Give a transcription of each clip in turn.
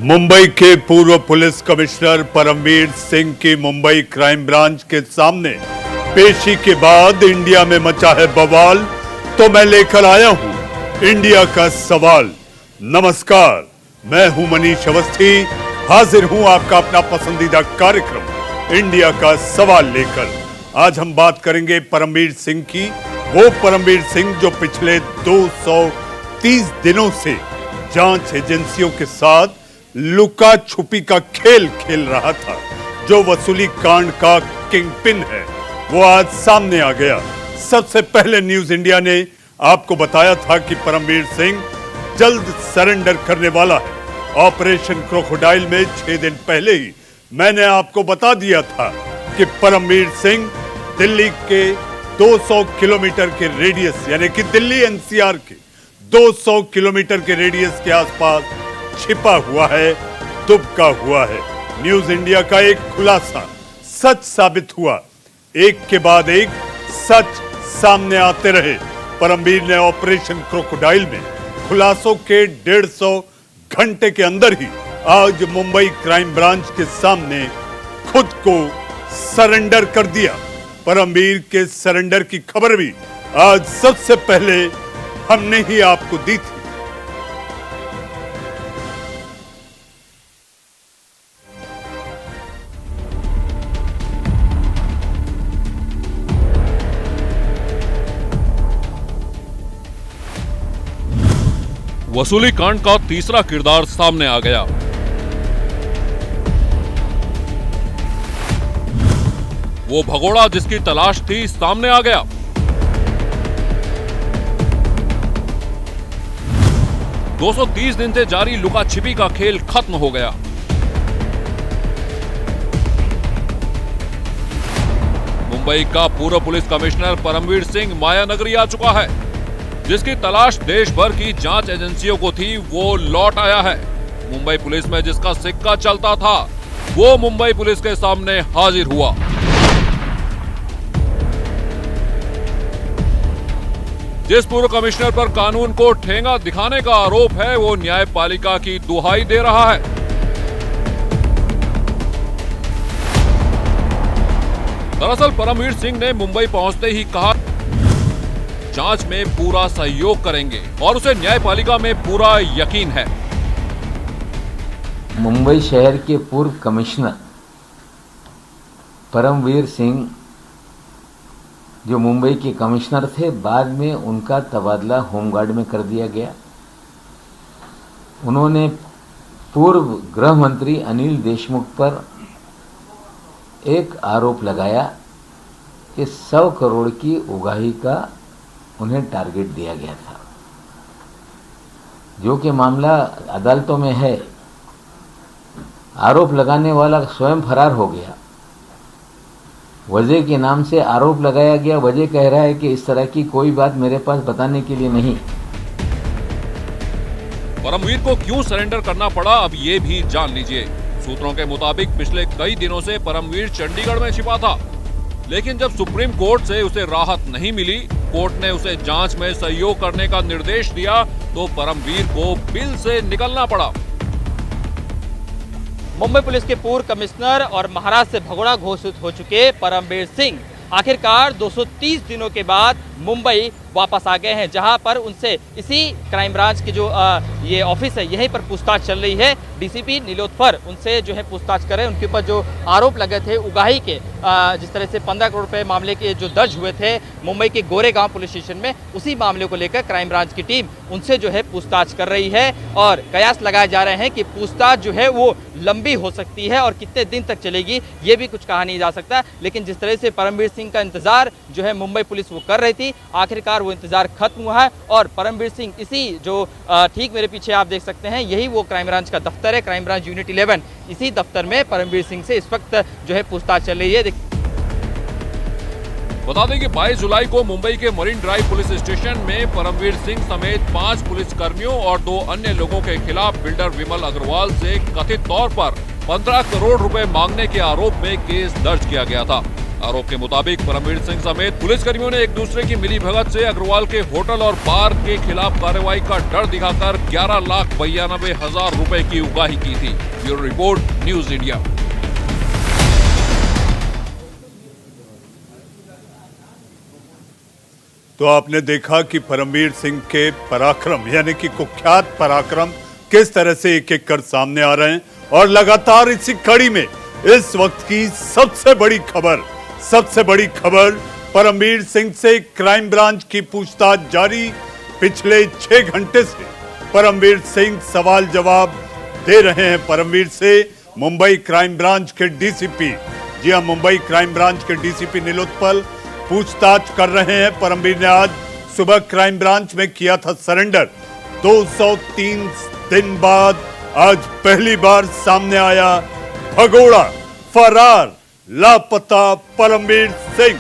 मुंबई के पूर्व police commissioner Paramvir Singh की मुंबई क्राइम ब्रांच के सामने पेशी के बाद इंडिया में मचा है बवाल। तो मैं लेकर आया हूं इंडिया का सवाल। नमस्कार, मैं हूं मनीष अवस्थी, हाजिर हूं आपका अपना पसंदीदा कार्यक्रम इंडिया का सवाल लेकर। आज हम बात करेंगे परमवीर सिंह की, वो परमवीर सिंह जो पिछले 230 दिनों से जांच एजेंसियों के साथ लुका छुपी का खेल खेल रहा था, जो वसूली कांड का किंगपिन है, वो आज सामने आ गया। सबसे पहले न्यूज इंडिया ने आपको बताया था कि परमवीर सिंह जल्द सरेंडर करने वाला है। ऑपरेशन क्रोकोडाइल में 6 दिन पहले ही मैंने आपको बता दिया था कि परमवीर सिंह दिल्ली के 200 किलोमीटर के रेडियस, यानी कि दिल्ली एनसीआर के 200 किलोमीटर के रेडियस के आसपास छिपा हुआ है, दुबका हुआ है। न्यूज इंडिया का एक खुलासा सच साबित हुआ। एक के बाद एक सच सामने आते रहे। परमवीर ने ऑपरेशन क्रोकोडाइल में खुलासों के 150 घंटे के अंदर ही आज मुंबई क्राइम ब्रांच के सामने खुद को सरेंडर कर दिया। परमवीर के सरेंडर की खबर भी आज सबसे पहले हमने ही आपको दी थी। वसूली कांड का तीसरा किरदार सामने आ गया। वो भगोड़ा जिसकी तलाश थी सामने आ गया। दो 230 दिन से जारी लुका छिपी का खेल खत्म हो गया। मुंबई का पूर्व पुलिस कमिश्नर परमवीर सिंह माया नगरी आ चुका है। जिसकी तलाश देश भर की जांच एजेंसियों को थी, वो लौट आया है। मुंबई पुलिस में जिसका सिक्का चलता था, वो मुंबई पुलिस के सामने हाजिर हुआ। जिस पूर्व कमिश्नर पर कानून को ठेंगा दिखाने का आरोप है, वो न्यायपालिका की दुहाई दे रहा है। दरअसल परमवीर सिंह ने मुंबई पहुंचते ही कहा, जांच में पूरा सहयोग करेंगे और उसे न्यायपालिका में पूरा यकीन है। मुंबई शहर के पूर्व कमिश्नर परमवीर सिंह, जो मुंबई के कमिश्नर थे, बाद में उनका तबादला होमगार्ड में कर दिया गया। उन्होंने पूर्व गृह मंत्री अनिल देशमुख पर एक आरोप लगाया कि 100 करोड़ की उगाही का उन्हें टारगेट दिया गया था, जो कि मामला अदालतों में है। आरोप लगाने वाला स्वयं फरार हो गया। वजह के नाम से आरोप लगाया गया। वजह कह रहा है कि इस तरह की कोई बात मेरे पास बताने के लिए नहीं। परमवीर को क्यों सरेंडर करना पड़ा, अब ये भी जान लीजिए। सूत्रों के मुताबिक पिछले कई दिनों से परमवीर चंडीगढ़ में छिपा था, लेकिन जब सुप्रीम कोर्ट से उसे राहत नहीं मिली, कोर्ट ने उसे जांच में सहयोग करने का निर्देश दिया, तो परमवीर को बिल से निकलना पड़ा। मुंबई पुलिस के पूर्व कमिश्नर और महाराष्ट्र से भगोड़ा घोषित हो चुके परमवीर सिंह आखिरकार 230 दिनों के बाद मुंबई वापस आ गए हैं, जहां पर उनसे इसी क्राइम ब्रांच की जो ये ऑफिस है, यहीं पर पूछताछ चल रही है। डीसीपी नीलोत्फर उनसे जो है पूछताछ कर रहे हैं। उनके ऊपर जो आरोप लगे थे उगाही के, जिस तरह से 15 करोड़ रुपए मामले के जो दर्ज हुए थे मुंबई के गोरेगांव पुलिस स्टेशन में, उसी मामले को लेकर क्राइम ब्रांच की टीम उनसे जो है पूछताछ कर रही है। और कयास लगाए जा रहे हैं कि पूछताछ जो है वो लंबी हो सकती है और कितने दिन तक चलेगी ये भी कुछ कहा नहीं जा सकता। लेकिन जिस तरह से परमवीर सिंह का इंतजार जो है मुंबई पुलिस वो कर रही थी, आखिरकार वो इंतजार खत्म हुआ है। और परमवीर सिंह इसी जो ठीक मेरे पीछे आप देख सकते हैं, यही वो क्राइम ब्रांच का दफ्तर है, क्राइम ब्रांच यूनिट 11। इसी दफ्तर में परमवीर सिंह से इस वक्त जो है पूछताछ चल रही है। बता दें कि 22 जुलाई को मुंबई के मरीन ड्राइव पुलिस स्टेशन में परमवीर सिंह समेत 5 पुलिस कर्मियों और 2 अन्य लोगों के खिलाफ बिल्डर विमल अग्रवाल से कथित तौर पर 15 करोड़ रुपए मांगने के आरोप में केस दर्ज किया गया था। आरोप के मुताबिक परमवीर सिंह समेत पुलिसकर्मियों ने एक दूसरे की मिलीभगत से अग्रवाल के होटल और बार के खिलाफ कार्रवाई का डर दिखाकर 11,92,000 रुपए की उगाही की थी। Bureau report, news India. तो आपने देखा कि परमवीर सिंह के पराक्रम यानी कि कुख्यात पराक्रम किस तरह से एक एक कर सामने आ रहे हैं, और लगातार इसी कड़ी में इस वक्त की सबसे बड़ी खबर परमवीर सिंह से क्राइम ब्रांच की पूछताछ जारी। पिछले 6 घंटे से परमवीर सिंह सवाल जवाब दे रहे हैं। परमवीर से मुंबई क्राइम ब्रांच के डीसीपी, जी हां, मुंबई क्राइम ब्रांच के डीसीपी नीलोत्पल पूछताछ कर रहे हैं। परमवीर ने आज सुबह क्राइम ब्रांच में किया था सरेंडर। 203 दिन बाद आज पहली बार सामने आया भगोड़ा, फरार, लापता परमवीर सिंह।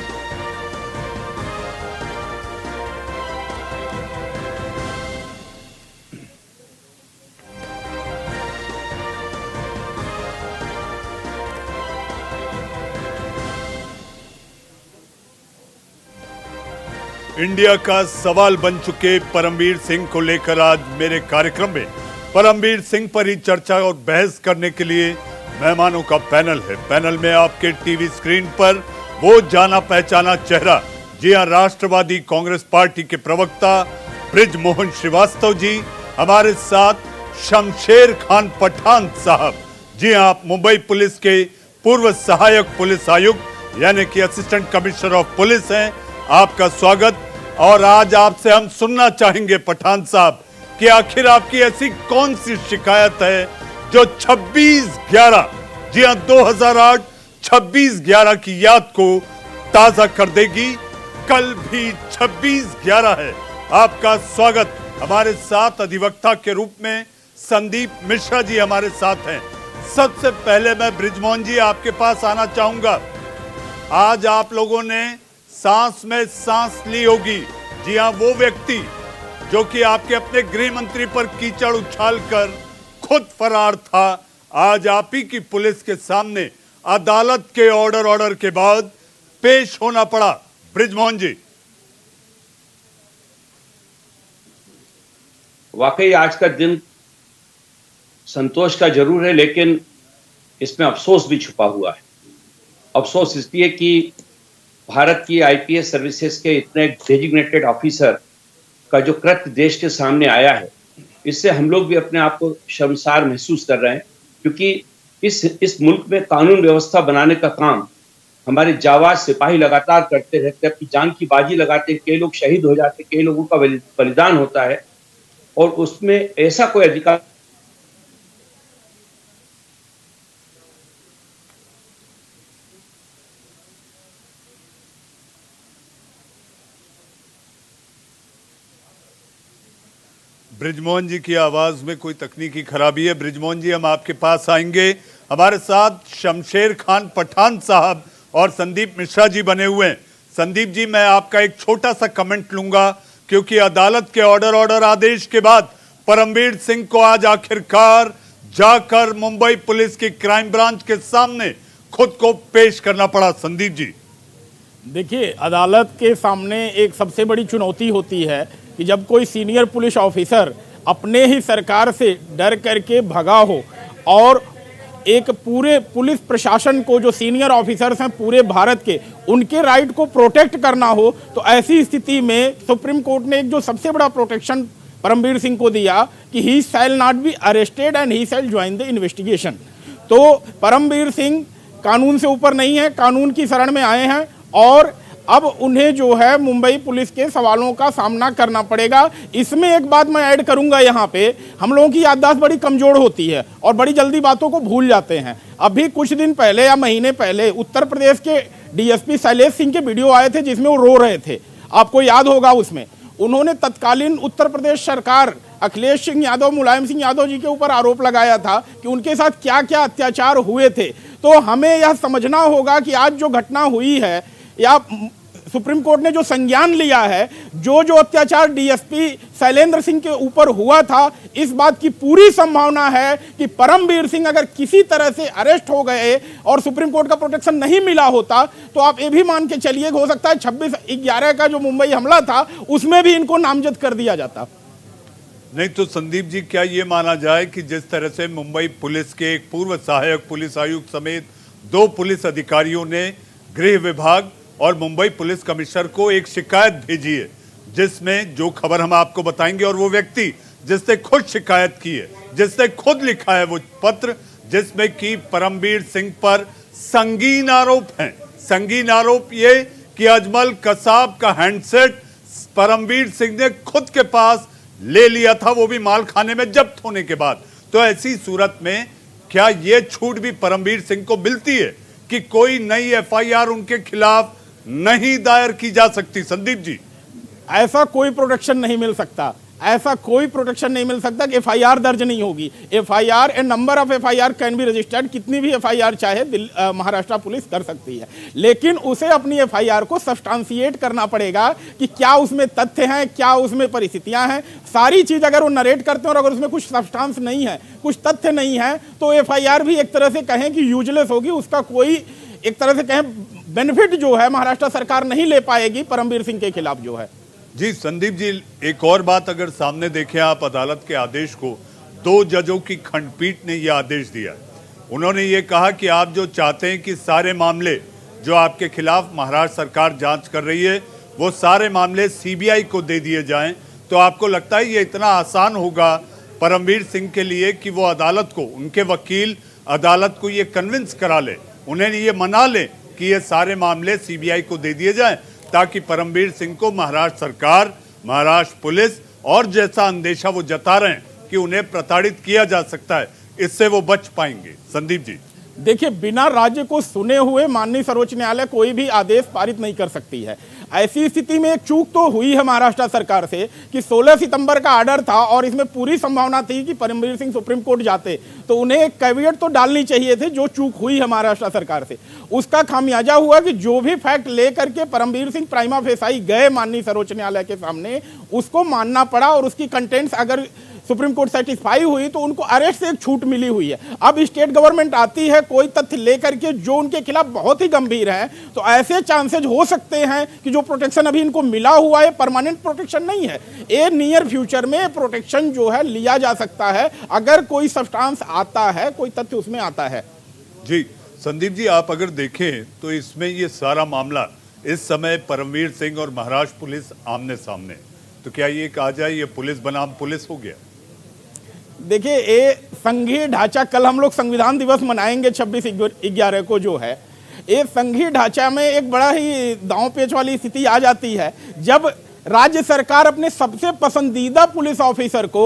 इंडिया का सवाल बन चुके परमवीर सिंह को लेकर आज मेरे कार्यक्रम में परमवीर सिंह पर ही चर्चा और बहस करने के लिए मेहमानों का पैनल है। पैनल में आपके टीवी स्क्रीन पर वो जाना पहचाना चेहरा, जी हां, राष्ट्रवादी कांग्रेस पार्टी के प्रवक्ता बृजमोहन श्रीवास्तव जी, हमारे साथ शमशेर खान पठान साहब, जी हां, आप मुंबई पुलिस के पूर्व सहायक पुलिस आयुक्त यानी कि असिस्टेंट कमिश्नर ऑफ पुलिस हैं। आपका स्वागत। और आज आपसे हम सुनना चाहेंगे पठान साहब कि आखिर आपकी ऐसी कौन सी शिकायत है जो 26/11, जी हां, 2008 26/11 की याद को ताजा कर देगी। कल भी 26/11 है। आपका स्वागत। हमारे साथ अधिवक्ता के रूप में संदीप मिश्रा जी हमारे साथ हैं। सबसे पहले मैं बृजमोहन जी आपके पास आना चाहूंगा। आज आप लोगों ने सांस में सांस ली होगी। जी हां, वो व्यक्ति जो कि आपके अपने गृह मंत्री पर कीचड़ उछालकर खुद फरार था, आज आप ही की पुलिस के सामने अदालत के ऑर्डर के बाद पेश होना पड़ा। बृजमोहन जी। वाकई आज का दिन संतोष का जरूर है, लेकिन इसमें अफसोस भी छुपा हुआ है। अफसोस इसलिए कि भारत की आईपीएस सर्विसेज के इतने डेजिग्नेटेड ऑफिसर का जो कृत्य देश के सामने आया है, इससे हम लोग भी अपने आप को शर्मसार महसूस कर रहे हैं, क्योंकि इस मुल्क में कानून व्यवस्था बनाने का काम हमारे जाबाज सिपाही लगातार करते रहते हैं, अपनी जान की बाजी लगाते हैं। कई लोग शहीद हो जाते हैं, कई लोगों का बलिदान होता है, और उसमें ऐसा कोई अधिकार बृजमोहन जी की आवाज में कोई तकनीकी खराबी है। बृजमोहन जी, हम आपके पास आएंगे। हमारे साथ शमशेर खान पठान साहब और संदीप मिश्रा जी बने हुए हैं। संदीप जी, मैं आपका एक छोटा सा कमेंट लूंगा, क्योंकि अदालत के ऑर्डर आदेश के बाद परमवीर सिंह को आज आखिरकार जाकर मुंबई पुलिस की क्राइम ब्रांच के सामने खुद को पेश करना पड़ा। संदीप जी। देखिए, अदालत के सामने एक सबसे बड़ी चुनौती होती है कि जब कोई सीनियर पुलिस ऑफिसर अपने ही सरकार से डर करके भगा हो और एक पूरे पुलिस प्रशासन को, जो सीनियर ऑफिसर्स हैं पूरे भारत के, उनके राइट को प्रोटेक्ट करना हो, तो ऐसी स्थिति में सुप्रीम कोर्ट ने एक जो सबसे बड़ा प्रोटेक्शन परमवीर सिंह को दिया कि he shall not be arrested and he shall join the investigation. तो परमवीर सिंह कानून से ऊपर नहीं है, कानून की शरण में आए हैं और अब उन्हें जो है मुंबई पुलिस के सवालों का सामना करना पड़ेगा। इसमें एक बात मैं ऐड करूंगा, यहाँ पे हम लोगों की याददाश्त बड़ी कमजोर होती है और बड़ी जल्दी बातों को भूल जाते हैं। अभी कुछ दिन पहले या महीने पहले उत्तर प्रदेश के डीएसपी शैलेश सिंह के वीडियो आए थे जिसमें वो रो रहे थे, आपको याद होगा। उसमें उन्होंने तत्कालीन उत्तर प्रदेश सरकार अखिलेश सिंह यादव, मुलायम सिंह यादव जी के ऊपर आरोप लगाया था कि उनके साथ क्या क्या अत्याचार हुए थे। तो हमें यह समझना होगा कि आज जो घटना हुई है, या सुप्रीम कोर्ट ने जो संज्ञान लिया है, जो अत्याचार डीएसपी शैलेंद्र सिंह के ऊपर हुआ था, इस बात की पूरी संभावना है कि परमवीर सिंह अगर किसी तरह से अरेस्ट हो गए और सुप्रीम कोर्ट का प्रोटेक्शन नहीं मिला होता तो आप ये भी मान के चलिए हो सकता है 26/11 का जो मुंबई हमला था उसमें भी इनको नामजद कर दिया जाता। नहीं तो संदीप जी, क्या ये माना जाए कि जिस तरह से मुंबई पुलिस के एक पूर्व सहायक पुलिस आयुक्त समेत 2 पुलिस अधिकारियों ने गृह विभाग और मुंबई पुलिस कमिश्नर को एक शिकायत भेजी है, जिसमें जो खबर हम आपको बताएंगे, और वो व्यक्ति जिसने खुद शिकायत की है, जिसने खुद लिखा है वो पत्र, जिसमें कि परमवीर सिंह पर संगीन आरोप हैं। संगीन आरोप ये कि अजमल कसाब का हैंडसेट परमवीर सिंह ने खुद के पास ले लिया था, वो भी माल खाने में जब्त होने के बाद। तो ऐसी सूरत में क्या ये छूट भी परमवीर सिंह को मिलती है कि कोई नई एफआईआर उनके खिलाफ नहीं दायर की जा सकती? संदीप जी, ऐसा कोई प्रोटेक्शन नहीं मिल सकता, ऐसा कोई प्रोटेक्शन नहीं मिल सकता कि एफआईआर दर्ज नहीं होगी। FIR, A number of FIR can be registered, कितनी भी एफआईआर चाहे महाराष्ट्र पुलिस कर सकती है, लेकिन उसे अपनी एफआईआर को सब्सटेंशिएट करना पड़ेगा कि क्या उसमें तथ्य हैं, क्या उसमें परिस्थितियां हैं, सारी चीज अगर वो नरेट करते हैं और अगर उसमें कुछ सब्सटेंस नहीं है, कुछ तथ्य नहीं है, तो एफआईआर भी एक तरह से कहें कि यूजलेस होगी, उसका कोई एक तरह से कहें बेनिफिट जो है महाराष्ट्र सरकार नहीं ले पाएगी परमवीर सिंह के खिलाफ जो है। जी संदीप जी, एक और बात अगर सामने देखें आप अदालत के आदेश को, 2 जजों की खंडपीठ ने यह आदेश दिया। उन्होंने ये कहा कि आप जो चाहते हैं कि सारे मामले जो आपके खिलाफ महाराष्ट्र सरकार जांच कर रही है वो सारे मामले सीबीआई को दे दिए जाएं, तो आपको लगता है ये इतना आसान होगा परमवीर सिंह के लिए कि वो अदालत को, उनके वकील अदालत को ये कन्विंस करा ले, उन्हें ये मना ले कि ये सारे मामले सीबीआई को दे दिए जाएं, ताकि परमवीर सिंह को महाराष्ट्र सरकार, महाराष्ट्र पुलिस और जैसा अंदेशा वो जता रहे हैं कि उन्हें प्रताड़ित किया जा सकता है, इससे वो बच पाएंगे? संदीप जी, देखिए, बिना राज्य को सुने हुए माननीय सर्वोच्च न्यायालय कोई भी आदेश पारित नहीं कर सकती है। ऐसी स्थिति में एक चूक तो हुई है महाराष्ट्र सरकार से कि 16 सितंबर का आर्डर था और इसमें पूरी संभावना थी कि परमवीर सिंह सुप्रीम कोर्ट जाते, तो उन्हें एक कैविएट तो डालनी चाहिए थे, जो चूक हुई है महाराष्ट्र सरकार से। उसका खामियाजा हुआ कि जो भी फैक्ट लेकर के परमवीर सिंह प्राइमा फेसाई गए माननीय सर्वोच्च न्यायालय के सामने, उसको मानना पड़ा और उसकी कंटेंट्स अगर सुप्रीम कोर्ट सेटिस्फाई हुई तो उनको अरेस्ट से एक छूट मिली हुई है। अब स्टेट गवर्नमेंट आती है कोई तथ्य लेकर के जो उनके खिलाफ बहुत ही गंभीर है, तो ऐसे चांसेज हो सकते हैं कि जो प्रोटेक्शन अभी इनको मिला हुआ है परमानेंट प्रोटेक्शन नहीं है, ये नियर फ्यूचर में प्रोटेक्शन जो है लिया जा सकता है अगर कोई सब्सटेंस आता है, कोई तथ्य उसमें आता है। जी संदीप जी, आप अगर देखें तो इसमें ये सारा मामला इस समय परमवीर सिंह और महाराष्ट्र पुलिस आमने सामने, तो क्या ये कहा जाए ये पुलिस बनाम पुलिस हो गया? देखिए, ये संघीय ढांचा, कल हम लोग संविधान दिवस मनाएंगे 26/11 को जो है, ये संघीय ढांचा में एक बड़ा ही दांव पेच वाली स्थिति आ जाती है जब राज्य सरकार अपने सबसे पसंदीदा पुलिस ऑफिसर को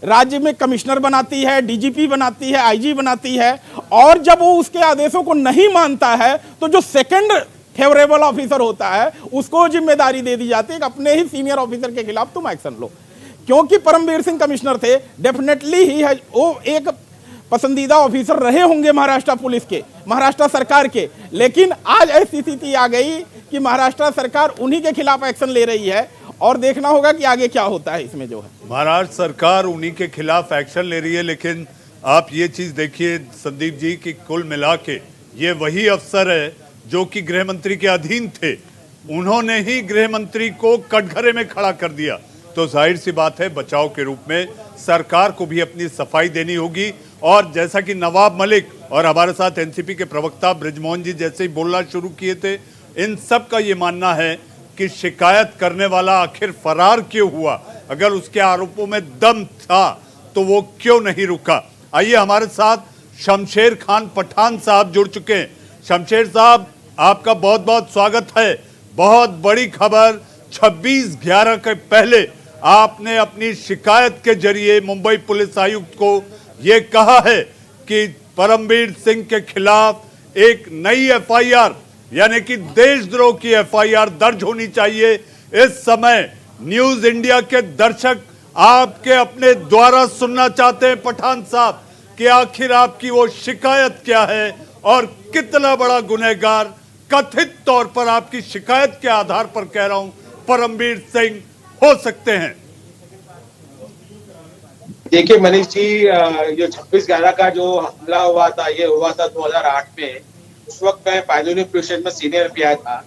राज्य में कमिश्नर बनाती है, डीजीपी बनाती है, आईजी बनाती है, और जब वो उसके आदेशों को नहीं मानता है तो जो सेकंड फेवरेबल ऑफिसर होता है उसको जिम्मेदारी दे दी जाती है कि अपने ही सीनियर ऑफिसर के खिलाफ तुम एक्शन लो। क्योंकि परमवीर सिंह कमिश्नर थे, डेफिनेटली ही है वो एक पसंदीदा ऑफिसर रहे होंगे महाराष्ट्र पुलिस के, महाराष्ट्र सरकार के, लेकिन आज ऐसी स्थिति आ गई कि महाराष्ट्र सरकार उन्हीं के खिलाफ एक्शन ले रही है और देखना होगा कि आगे क्या होता है इसमें जो है। महाराष्ट्र सरकार उन्हीं के खिलाफ एक्शन ले रही है, लेकिन आप ये चीज देखिए संदीप जी कि कुल मिला के ये वही अफसर है जो कि गृह मंत्री के अधीन थे, उन्होंने ही गृह मंत्री को कटघरे में खड़ा कर दिया, तो जाहिर सी बात है बचाव के रूप में सरकार को भी अपनी सफाई देनी होगी। और जैसा कि नवाब मलिक और हमारे साथ एनसीपी के प्रवक्ता ब्रिजमोहन जी जैसे ही बोलना शुरू किए थे, इन सब का ये मानना है कि शिकायत करने वाला आखिर फरार क्यों हुआ, अगर उसके आरोपों में दम था तो वो क्यों नहीं रुका। आइए हमारे साथ शमशेर खान पठान साहब जुड़ चुके हैं। शमशेर साहब, आपका बहुत बहुत स्वागत है। बहुत बड़ी खबर, 26/11 के पहले आपने अपनी शिकायत के जरिए मुंबई पुलिस आयुक्त को यह कहा है कि परमवीर सिंह के खिलाफ एक नई एफआईआर यानी कि देशद्रोह की एफआईआर दर्ज होनी चाहिए। इस समय न्यूज इंडिया के दर्शक आपके अपने द्वारा सुनना चाहते हैं पठान साहब कि आखिर आपकी वो शिकायत क्या है और कितना बड़ा गुनहगार कथित तौर पर आपकी शिकायत के आधार पर कह रहा हूं परमवीर सिंह हो सकते हैं? देखिए मनीष जी, ये 26/11 का जो हमला हुआ था, ये हुआ था 2008 में। उस वक्त मैं पायदोनी पुलिस स्टेशन में सीनियर पीआई था।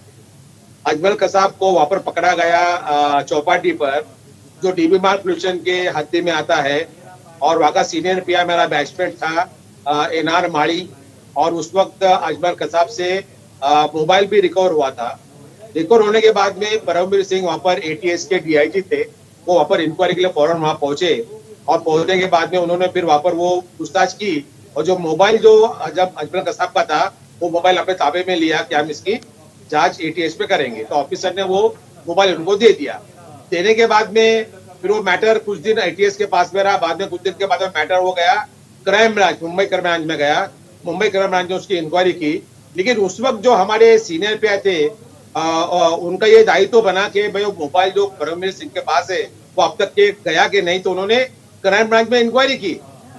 अजमल कसाब को वहां पर पकड़ा गया चौपाटी पर, जो डीबी मार्ग पुलिस स्टेशन के हद्दी में आता है, और वहां का सीनियर पीआई मेरा बैचमेट था एनआर माड़ी। और उस वक्त अजमल कसाब से मोबाइल भी रिकवर हुआ था। रिकवर होने के बाद में परमवीर सिंह वहां पर एटीएस के डीआईजी थे, वो वहां पर इंक्वायरी के लिए फौरन वहां पहुंचे, और पहुंचने के बाद में उन्होंने फिर वहां पर वो पूछताछ की, और जो मोबाइल जो जब अजमल कसाब का था, वो मोबाइल अपने ताबे में लिया कि हम इसकी जांच एटीएस पे करेंगे। तो ऑफिसर ने वो मोबाइल उनको दे दिया। देने के बाद में फिर वो मैटर कुछ दिन एटीएस के पास में रहा। बाद में कुछ दिन के बाद में मैटर हो गया crime branch, Mumbai crime branch में गया। मुंबई क्राइम ब्रांच ने उसकी इंक्वायरी की, लेकिन उस वक्त जो हमारे सीनियर पीआई थे, उनका ये दायित्व बना कि भाई वो मोबाइल जो परमवीर सिंह के पास है वो अब तक के गया कि नहीं। तो उन्होंने क्राइम ब्रांच में इंक्वायरी की,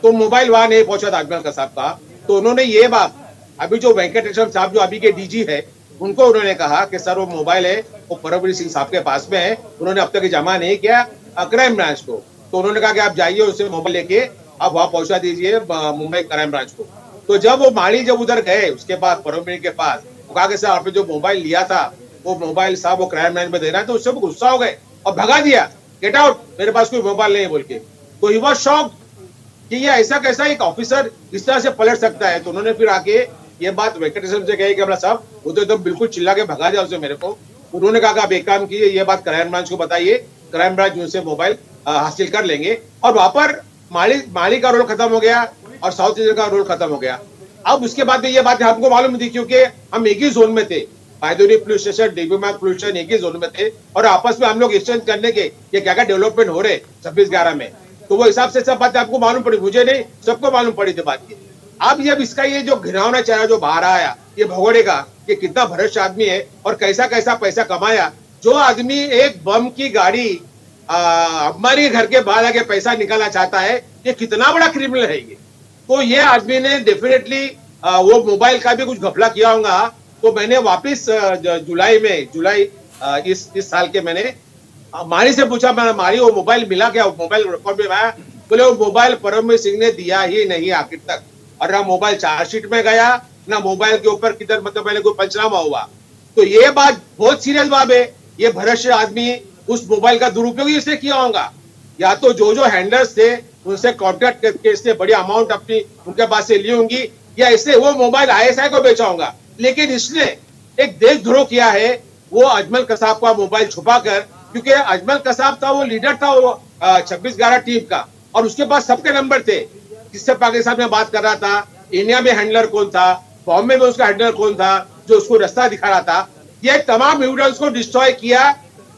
तो मोबाइल वहां नहीं पहुंचा था अजमल कसाब का। तो उन्होंने ये बात अभी जो वेंकटेश्वर साहब जो अभी के डीजी है, उनको उन्होंने कहा कि सर वो मोबाइल है वो परमवीर सिंह साहब के पास में है, उन्होंने अब तक जमा नहीं किया क्राइम ब्रांच को। तो उन्होंने कहा कि आप जाइए उससे मोबाइल लेके आप वहां पहुंचा दीजिए मुंबई क्राइम ब्रांच को। तो जब वो माली जब उधर गए उसके बाद परमवीर के पास, वो कहा कि सर आपने जो मोबाइल लिया था वो मोबाइल साहब वो क्राइम ब्रांच में देना है। तो उससे गुस्सा हो गए और भगा दिया, गेट आउट, मेरे पास कोई मोबाइल नहीं है बोल के। तो ही वाज शॉक्ड कि ये ऐसा कैसा एक ऑफिसर इस तरह से पलट सकता है। तो उन्होंने फिर आके ये बात वेंकटेश्वर से कही कि बोला साहब वो तो एकदम बिल्कुल चिल्ला के भगा दिया उसे मेरे को। उन्होंने कहा कि आप एक काम कीजिए, ये बात क्राइम ब्रांच को बताइए, क्राइम ब्रांच उनसे मोबाइल हासिल कर लेंगे। और वहां पर माली का रोल खत्म हो गया और साउथ इंडियन का रोल खत्म हो गया। अब उसके बाद में ये बात हमको मालूम थी, क्योंकि हम एक ही जोन में थे, पायदोनी पुलिस स्टेशन, डीबी मार्ग पुलिस स्टेशन एक ही जोन में थे, और आपस में हम लोग एक्सचेंज करने के ये क्या क्या डेवलपमेंट हो रहे 26/11 में। तो वो हिसाब से सब बातें आपको मालूम पड़ी, मुझे नहीं, सबको मालूम पड़ी थी बात की। अब जब इसका ये जो घिनौना चेहरा जो बाहर आया, ये भगोड़े का, ये कितना भ्रष्ट आदमी है और कैसा कैसा पैसा कमाया। जो आदमी एक बम की गाड़ी हमारे घर के बाहर आके पैसा निकालना चाहता है, ये कितना बड़ा क्रिमिनल है ये। तो ये आदमी ने डेफिनेटली वो मोबाइल का भी कुछ घपला किया होगा। तो मैंने वापिस जुलाई इस साल के मैंने मारी से पूछा, मैंने मारी वो मोबाइल मिला क्या, मोबाइल रिकॉर्ड में आया? बोले वो मोबाइल परमवीर सिंह ने दिया ही नहीं आखिर तक, और ना मोबाइल चार्जशीट में गया, ना मोबाइल के ऊपर किधर मतलब मैंने कोई पंचनामा हुआ। तो ये बात बहुत सीरियस बात है। ये भ्रष्ट आदमी उस मोबाइल का दुरुपयोग इसने किया होगा, या तो जो हैंडलर्स थे उनसे कॉन्ट्रैक्ट करके इसने बड़ी अमाउंट अपनी उनके पास से ली होंगी, या इससे वो मोबाइल आईएसआई को बेचा होगा। लेकिन इसने एक देशद्रोह किया है, वो अजमल कसाब का मोबाइल छुपा कर, क्योंकि अजमल कसाब था वो लीडर था वो 26/11 टीम का, और उसके पास सबके नंबर थे, किससे पाकिस्तान में बात कर रहा था, इंडिया में हैंडलर कौन था, बॉम्बे में उसका हैंडलर कौन था जो उसको रास्ता दिखा रहा था। ये तमाम एविडेंस को डिस्ट्रॉय किया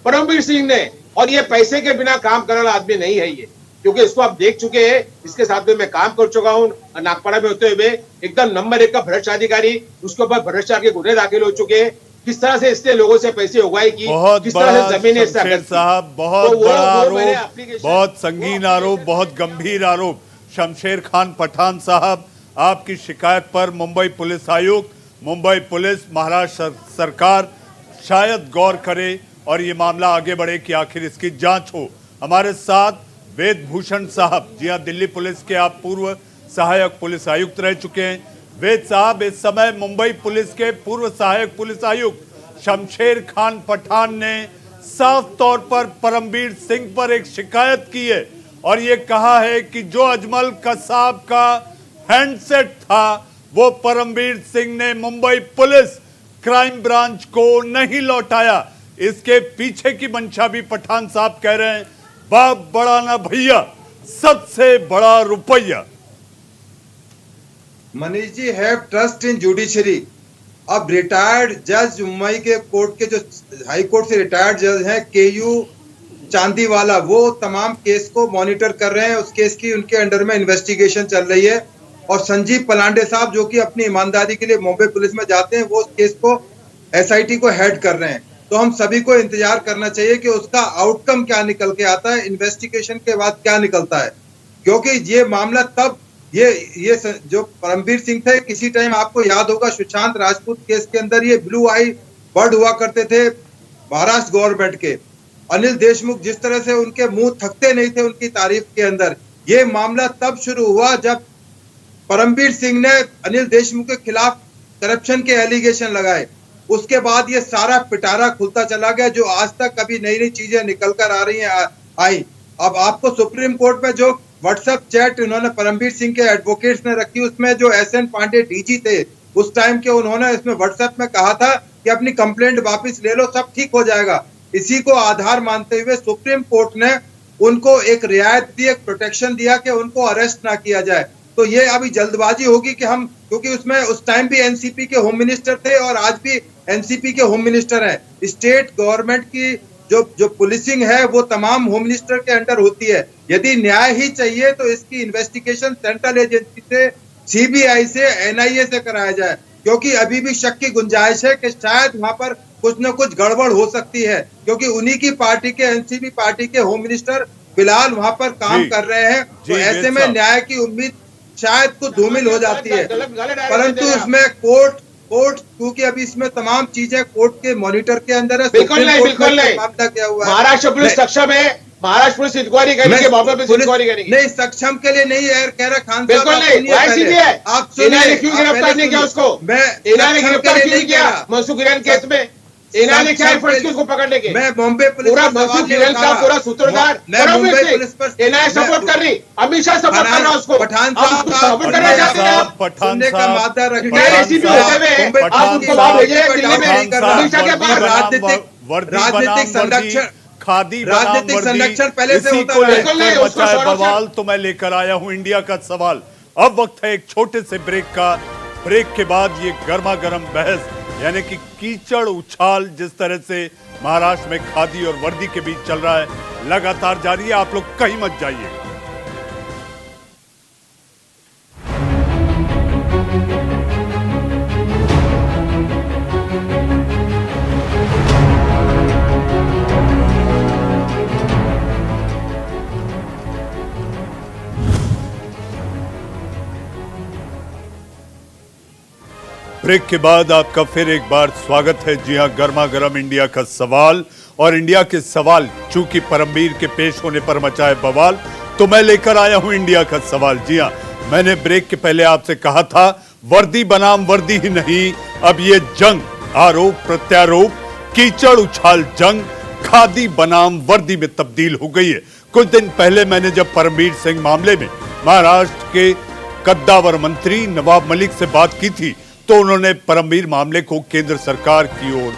परमवीर सिंह ने, और ये पैसे के बिना काम करने वाला आदमी नहीं है ये, क्योंकि इसको आप देख चुके हैं, इसके साथ में मैं काम कर चुका हूँ नागपाड़ा में होते हुए। एकदम नंबर 1 का भ्रष्ट अधिकारी, उसके ऊपर भ्रष्टाचार के गुने दाखिल हो चुके हैं। किस तरह से इसने लोगों से पैसे उगाई की, किस तरह से जमीनें साहब, बहुत बड़ा आरोप, बहुत संगीन आरोप, बहुत गंभीर आरोप। शमशेर खान पठान साहब, आपकी शिकायत पर मुंबई पुलिस आयुक्त, मुंबई पुलिस, महाराष्ट्र सरकार शायद गौर करे और ये मामला आगे बढ़े कि आखिर इसकी जांच हो। हमारे साथ वेद भूषण साहब, जी हाँ, दिल्ली पुलिस के आप पूर्व सहायक पुलिस आयुक्त रह चुके हैं। वेद साहब, इस समय मुंबई पुलिस के पूर्व सहायक पुलिस आयुक्त शमशेर खान पठान ने साफ तौर पर परमवीर सिंह पर एक शिकायत की है और ये कहा है कि जो अजमल कसाब का हैंडसेट था वो परमवीर सिंह ने मुंबई पुलिस क्राइम ब्रांच को नहीं लौटाया। इसके पीछे की मंशा भी पठान साहब कह रहे हैं, बाप बड़ा ना भैया, सबसे बड़ा रुपया। Manish ji, have trust in judiciary. अब रिटायर्ड जज मुंबई के कोर्ट के जो हाई कोर्ट से रिटायर्ड जज हैं केयू चांदीवाला, वो तमाम केस को मॉनिटर कर रहे हैं। उस केस की उनके अंडर में इन्वेस्टिगेशन चल रही है। और संजीव पलांडे साहब जो कि अपनी ईमानदारी के लिए मुंबई पुलिस में जाते हैं, वो उस केस को एसआईटी को हेड कर रहे हैं। तो हम सभी को इंतजार करना चाहिए कि उसका आउटकम क्या निकल के आता है, इन्वेस्टिगेशन के बाद क्या निकलता है, क्योंकि ये मामला तब जो परमवीर सिंह थे, किसी टाइम आपको याद होगा सुशांत राजपूत केस के अंदर ये ब्लू आई बर्ड हुआ करते थे महाराष्ट्र गवर्नमेंट के। अनिल देशमुख जिस तरह से उनके मुंह थकते नहीं थे उनकी तारीफ के अंदर, ये मामला तब शुरू हुआ जब परमवीर सिंह ने अनिल देशमुख के खिलाफ करप्शन के एलिगेशन लगाए। उसके बाद ये सारा पिटारा खुलता चला गया, जो आज तक कभी नई नई चीजें निकल कर आ रही हैं आई। अब आपको सुप्रीम कोर्ट में जो व्हाट्सएप चैट उन्होंने परमवीर सिंह के एडवोकेट्स ने रखी, उसमें जो एसएन पांडे डीजी थे उस टाइम के, उन्होंने इसमें व्हाट्सएप में कहा था कि अपनी कंप्लेंट वापस ले लो, सब ठीक हो जाएगा। इसी को आधार मानते हुए सुप्रीम कोर्ट ने उनको एक रियायत दी, एक प्रोटेक्शन दिया कि उनको अरेस्ट ना किया जाए। तो ये अभी जल्दबाजी होगी कि हम, क्योंकि उसमें उस टाइम भी एनसीपी के होम मिनिस्टर थे और आज भी एनसीपी के होम मिनिस्टर हैं। स्टेट गवर्नमेंट की जो पुलिसिंग है वो तमाम होम मिनिस्टर के अंडर होती है। यदि न्याय ही चाहिए तो इसकी इन्वेस्टिगेशन सेंट्रल एजेंसी से, सीबीआई से, एनआईए से कराया जाए, क्योंकि अभी भी शक की गुंजाइश है कि शायद वहां पर कुछ न कुछ गड़बड़ हो सकती है, क्योंकि उन्हीं की पार्टी के, एनसीपी पार्टी के होम मिनिस्टर फिलहाल वहां पर काम कर रहे हैं। तो ऐसे में न्याय की उम्मीद शायद कुछ धूमिल हो जाती है, परंतु इसमें कोर्ट क्योंकि अभी इसमें तमाम चीजें कोर्ट के मॉनिटर के अंदर है। बिल्कुल नहीं। मामला क्या हुआ है, महाराष्ट्र पुलिस सक्षम है, महाराष्ट्र पुलिस इंक्वायरी करेगी, मामले पे इंक्वायरी करेगी। नहीं, सक्षम के लिए नहीं है, कह रहा खान बिल्कुल नहीं, आप सुनिए, क्यों गिरफ्तार नहीं किया उसको? इन्होंने गिरफ्तार क्यों नहीं किया मनसुख हिरेन केस में? इन्होंने क्या एफर्ट्स किया उसको पकड़ने के? मैं बॉम्बे पुलिस पूरा मनसुख हिरेन का पूरा सूत्रधार मुंबई पुलिस पर एनआईए सपोर्ट कर रही, अमित शाह सपोर्ट कर रहा उसको। पठान साहब सपोर्ट करना चाहते हैं आप? सुनने का मादा रखते रिटायर्ड एसीपी होते हुए आप उनको बाहर भेजे दिल्ली में, अमित शाह के बाहर। राजनीतिक संरक्षण, खादी राजनीतिक संरक्षण पहले से होता है। मचा बवाल तो मैं लेकर आया हूं इंडिया का सवाल। अब वक्त है एक छोटे से ब्रेक का। ब्रेक के बाद ये गर्मा गर्म बहस, यानी कि कीचड़ उछाल जिस तरह से महाराष्ट्र में खादी और वर्दी के बीच चल रहा है, लगातार जारी है। आप लोग कहीं मत जाइए। ब्रेक के बाद आपका फिर एक बार स्वागत है। जी हां, गर्मा गर्म इंडिया का सवाल, और इंडिया के सवाल चूंकि परमवीर के पेश होने पर मचा है बवाल, तो मैं लेकर आया हूं इंडिया का सवाल। जी हां, मैंने ब्रेक के पहले आपसे कहा था वर्दी बनाम वर्दी ही नहीं, अब ये जंग, आरोप प्रत्यारोप, कीचड़ उछाल जंग खादी बनाम वर्दी में तब्दील हो गई है। कुछ दिन पहले मैंने जब परमवीर सिंह मामले में महाराष्ट्र के कद्दावर मंत्री नवाब मलिक से बात की थी, तो उन्होंने परमवीर मामले को केंद्र सरकार की ओर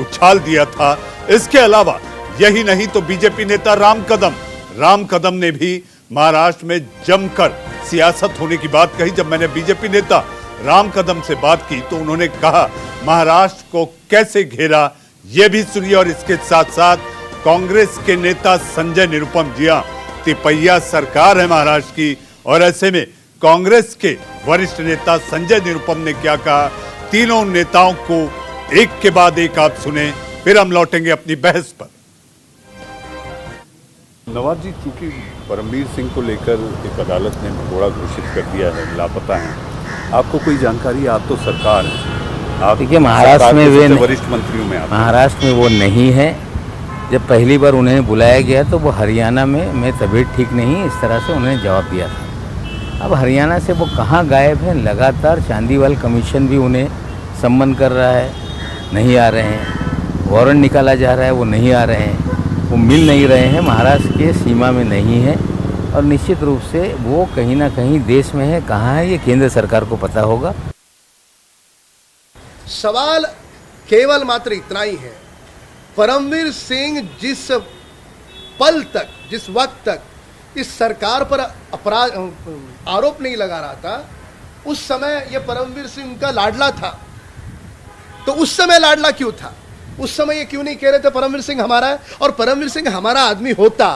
उछाल दिया था। इसके अलावा यही नहीं तो बीजेपी नेता राम कदम ने भी महाराष्ट्र में जमकर सियासत होने की बात कही। जब मैंने बीजेपी नेता राम कदम से बात की तो उन्होंने कहा महाराष्ट्र को कैसे घेरा, यह भी सुनिए। और इसके साथ साथ कांग्रेस के नेता संजय निरुपम, जी हां, तिपैया सरकार है महाराष्ट्र की, और ऐसे में कांग्रेस के वरिष्ठ नेता संजय निरुपम ने क्या कहा, तीनों नेताओं को एक के बाद एक आप सुने, फिर हम लौटेंगे अपनी बहस पर। नवाब जी, चूंकि परमवीर सिंह को लेकर एक अदालत ने भगोड़ा घोषित कर दिया है, लापता है, आपको कोई जानकारी? आप तो सरकार है, आप देखिए महाराष्ट्र में वे वरिष्ठ मंत्रियों में आप, महाराष्ट्र में वो नहीं है। जब पहली बार उन्हें बुलाया गया तो वो हरियाणा में मैं तबीयत ठीक नहीं, इस तरह से उन्होंने जवाब दिया था। अब हरियाणा से वो कहाँ गायब हैं? लगातार चांदीवाल कमीशन भी उन्हें सम्मन कर रहा है, नहीं आ रहे हैं। वारंट निकाला जा रहा है, वो नहीं आ रहे हैं, वो मिल नहीं रहे हैं, महाराष्ट्र के सीमा में नहीं है, और निश्चित रूप से वो कहीं ना कहीं देश में है। कहाँ है ये केंद्र सरकार को पता होगा। सवाल केवल मात्र इतना ही है, परमवीर सिंह जिस पल तक, जिस वक्त तक इस सरकार पर अपराध आरोप नहीं लगा रहा था, उस समय ये परमवीर सिंह का लाडला था। तो उस समय लाडला क्यों था? उस समय ये क्यों नहीं कह रहे थे परमवीर सिंह हमारा है? और परमवीर सिंह हमारा आदमी होता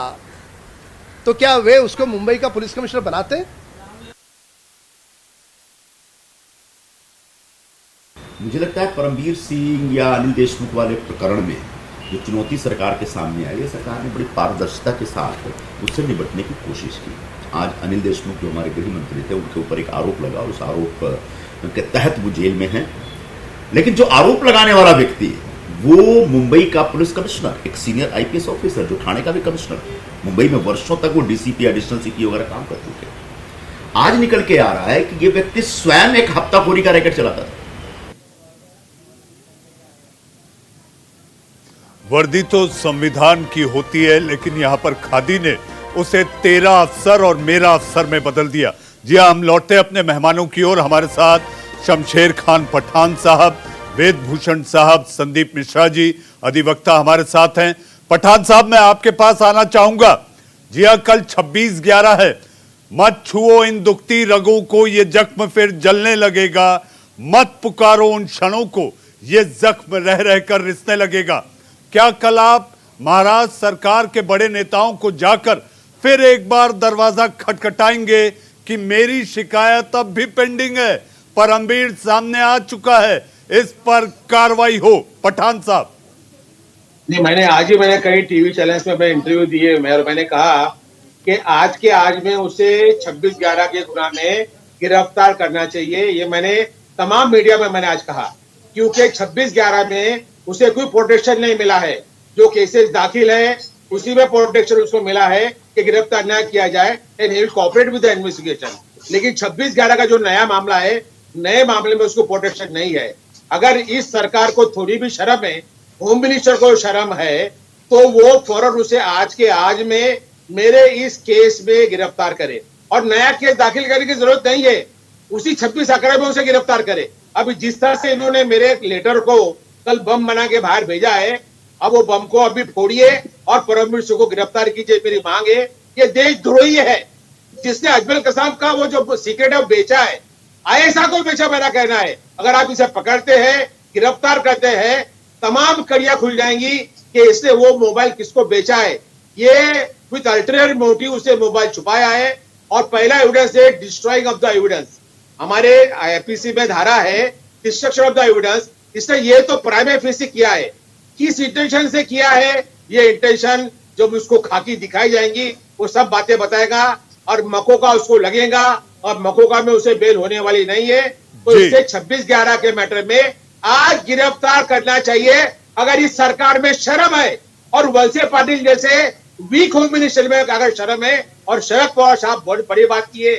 तो क्या वे उसको मुंबई का पुलिस कमिश्नर बनाते? मुझे लगता है परमवीर सिंह या अनिल देशमुख वाले प्रकरण में जो चुनौती सरकार के सामने आई है, सरकार ने बड़ी पारदर्शिता के साथ उससे निपटने की कोशिश की। आज अनिल देशमुख जो हमारे गृह मंत्री थे उनके ऊपर एक आरोप लगा और उस आरोप के तहत वो जेल में हैं। लेकिन जो आरोप लगाने वाला व्यक्ति वो मुंबई का पुलिस कमिश्नर, एक सीनियर आईपीएस ऑफिसर जो ठाणे का भी कमिश्नर, मुंबई में वर्षों तक वो डीसीपी, एडिशनल सीपी वगैरह काम कर चुके। आज निकल के आ रहा है कि ये व्यक्ति स्वयं एक हफ्ताखोरी का रैकेट चलाता था। वर्दी तो संविधान की होती है, लेकिन यहां पर खादी ने उसे तेरा अफसर और मेरा अफसर में बदल दिया। जी हां, हम लौटते अपने मेहमानों की ओर। हमारे साथ शमशेर खान पठान साहब, वेद भूषण साहब, संदीप मिश्रा जी अधिवक्ता हमारे साथ हैं। पठान साहब, मैं आपके पास आना चाहूंगा। जी हां, कल 26/11 है। मत छुओ इन दुखती रगों को, ये जख्म फिर जलने लगेगा। मत पुकारो उन क्षणों को, ये जख्म रह रहकर रिसने लगेगा। क्या कल आप महाराष्ट्र सरकार के बड़े नेताओं को जाकर फिर एक बार दरवाजा खटखटाएंगे कि मेरी शिकायत अब भी पेंडिंग है, परमवीर सामने आ चुका है, इस पर कार्रवाई हो? पठान साहब। नहीं, मैंने कई टीवी चैनल्स में इंटरव्यू दिए और मैंने कहा कि आज के आज में उसे 26/11 के गुनाह में गिरफ्तार करना चाहिए। ये मैंने तमाम मीडिया में मैंने आज कहा, क्योंकि 26/11 में उसे कोई प्रोटेक्शन नहीं मिला है। जो केसेस दाखिल है उसी में प्रोटेक्शन उसको मिला है कि गिरफ्तार न किया जाए and he will cooperate with the investigation. लेकिन 26/11 का जो नया मामला है, नए मामले में उसको प्रोटेक्शन नहीं है। अगर इस सरकार को थोड़ी भी शर्म है, होम मिनिस्टर को शर्म है, तो वो फौरन उसे आज के आज में मेरे इस केस में गिरफ्तार करे और नया केस दाखिल करने की जरूरत नहीं है। उसी 26/11 में उसे गिरफ्तार करे। अभी जिस तरह से इन्होंने मेरे लेटर को कल बम बना के बाहर भेजा है, अब वो बम को अभी फोड़िए और परमवीर सिंह को गिरफ्तार कीजिए, मेरी मांग है। ये देशद्रोही है जिसने अजमल कसाब का वो जो सीक्रेट है बेचा है, आईएसआई को बेचा, मेरा कहना है। अगर आप इसे पकड़ते हैं, गिरफ्तार करते हैं, तमाम कड़ियां खुल जाएंगी कि इसने वो मोबाइल किसको बेचा है। ये विद अल्टरनेट मोटिव उसे मोबाइल छुपाया है। और पहला एविडेंस है डिस्ट्रॉइंग ऑफ द एविडेंस। हमारे आईपीसी में धारा है डिस्ट्रक्शन ऑफ द एविडेंस। इसने ये तो प्राइमरी फेसी किया है, किस इंटेंशन से किया है, ये इंटेंशन जब उसको खाकी दिखाई जाएंगी वो सब बातें बताएगा और मकोका उसको लगेगा और मकोका में उसे बेल होने वाली नहीं है। तो इसे 26/11 के मैटर में आज गिरफ्तार करना चाहिए। अगर इस सरकार में शर्म है और वलसे पाटिल जैसे वीक होम मिनिस्टर में अगर शर्म है, और शरद पवार साहब बहुत बड़ी बात की है,